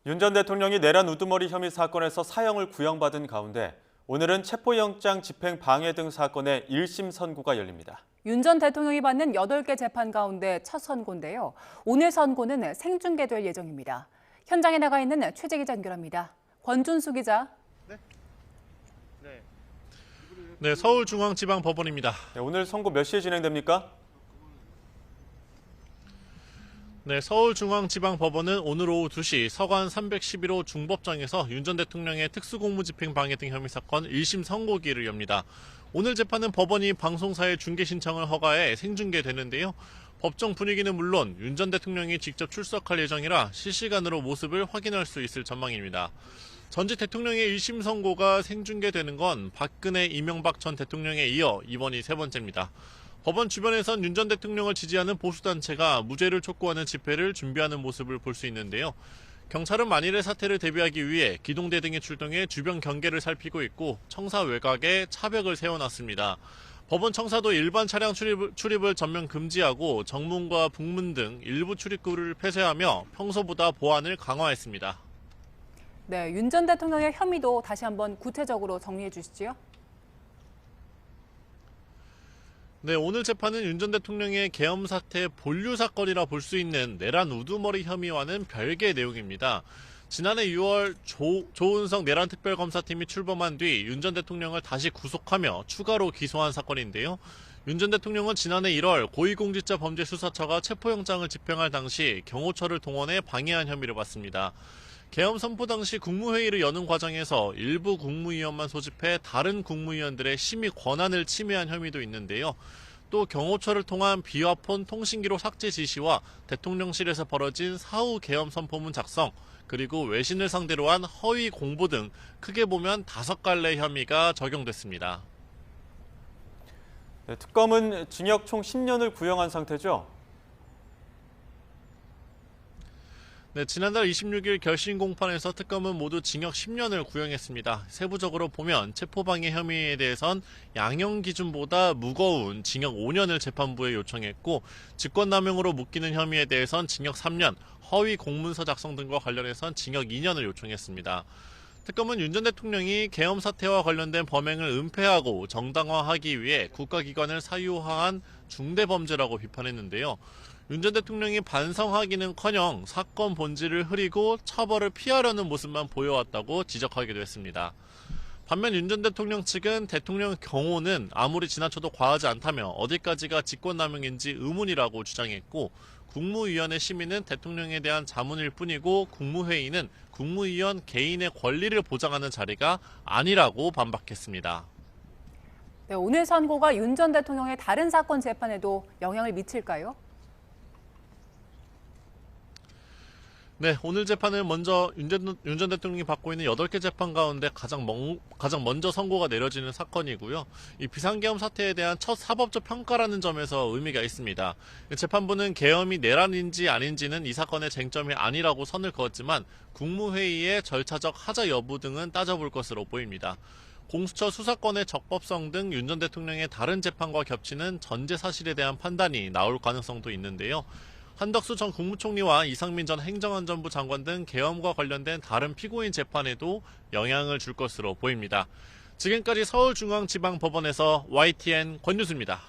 윤 전 대통령이 내란 우두머리 혐의 사건에서 사형을 구형받은 가운데 오늘은 체포영장 집행 방해 등 사건의 1심 선고가 열립니다. 윤 전 대통령이 받는 8개 재판 가운데 첫 선고인데요. 오늘 선고는 생중계될 예정입니다. 현장에 나가 있는 최재 기자 연결합니다. 권준수 기자. 네, 서울중앙지방법원입니다. 오늘 선고 몇 시에 진행됩니까? 네, 서울중앙지방법원은 오늘 오후 2시 서관 311호 중법정에서 윤 전 대통령의 특수공무집행방해 등 혐의 사건 1심 선고기를 엽니다. 오늘 재판은 법원이 방송사의 중계 신청을 허가해 생중계되는데요. 법정 분위기는 물론 윤 전 대통령이 직접 출석할 예정이라 실시간으로 모습을 확인할 수 있을 전망입니다. 전직 대통령의 1심 선고가 생중계되는 건 박근혜, 이명박 전 대통령에 이어 이번이 세 번째입니다. 법원 주변에선 윤 전 대통령을 지지하는 보수단체가 무죄를 촉구하는 집회를 준비하는 모습을 볼 수 있는데요. 경찰은 만일의 사태를 대비하기 위해 기동대 등이 출동해 주변 경계를 살피고 있고 청사 외곽에 차벽을 세워놨습니다. 법원 청사도 일반 차량 출입을 전면 금지하고 정문과 북문 등 일부 출입구를 폐쇄하며 평소보다 보안을 강화했습니다. 네, 윤 전 대통령의 혐의도 다시 한번 구체적으로 정리해 주시죠. 네, 오늘 재판은 윤 전 대통령의 계엄 사태 본류 사건이라 볼 수 있는 내란 우두머리 혐의와는 별개의 내용입니다. 지난해 6월 조은석 내란 특별검사팀이 출범한 뒤 윤 전 대통령을 다시 구속하며 추가로 기소한 사건인데요. 윤 전 대통령은 지난해 1월 고위공직자범죄수사처가 체포영장을 집행할 당시 경호처를 동원해 방해한 혐의를 받습니다. 계엄 선포 당시 국무회의를 여는 과정에서 일부 국무위원만 소집해 다른 국무위원들의 심의 권한을 침해한 혐의도 있는데요. 또 경호처를 통한 비화폰 통신기록 삭제 지시와 대통령실에서 벌어진 사후 계엄 선포문 작성, 그리고 외신을 상대로 한 허위 공보 등 크게 보면 5갈래 혐의가 적용됐습니다. 네, 특검은 징역 총 10년을 구형한 상태죠? 네, 지난달 26일 결심 공판에서 특검은 모두 징역 10년을 구형했습니다. 세부적으로 보면 체포방해 혐의에 대해선 양형 기준보다 무거운 징역 5년을 재판부에 요청했고 직권남용으로 묶이는 혐의에 대해선 징역 3년, 허위 공문서 작성 등과 관련해선 징역 2년을 요청했습니다. 특검은 윤 전 대통령이 계엄 사태와 관련된 범행을 은폐하고 정당화하기 위해 국가기관을 사유화한 중대범죄라고 비판했는데요. 윤 전 대통령이 반성하기는커녕 사건 본질을 흐리고 처벌을 피하려는 모습만 보여왔다고 지적하기도 했습니다. 반면 윤 전 대통령 측은 대통령 경호는 아무리 지나쳐도 과하지 않다며 어디까지가 직권남용인지 의문이라고 주장했고 국무위원회 심의는 대통령에 대한 자문일 뿐이고 국무회의는 국무위원 개인의 권리를 보장하는 자리가 아니라고 반박했습니다. 네, 오늘 선고가 윤 전 대통령의 다른 사건 재판에도 영향을 미칠까요? 네, 오늘 재판은 먼저 윤 전 대통령이 받고 있는 8개 재판 가운데 가장 먼저 선고가 내려지는 사건이고요. 이 비상계엄 사태에 대한 첫 사법적 평가라는 점에서 의미가 있습니다. 재판부는 계엄이 내란인지 아닌지는 이 사건의 쟁점이 아니라고 선을 그었지만 국무회의의 절차적 하자 여부 등은 따져볼 것으로 보입니다. 공수처 수사권의 적법성 등 윤 전 대통령의 다른 재판과 겹치는 전제 사실에 대한 판단이 나올 가능성도 있는데요. 한덕수 전 국무총리와 이상민 전 행정안전부 장관 등 계엄과 관련된 다른 피고인 재판에도 영향을 줄 것으로 보입니다. 지금까지 서울중앙지방법원에서 YTN 권유수입니다.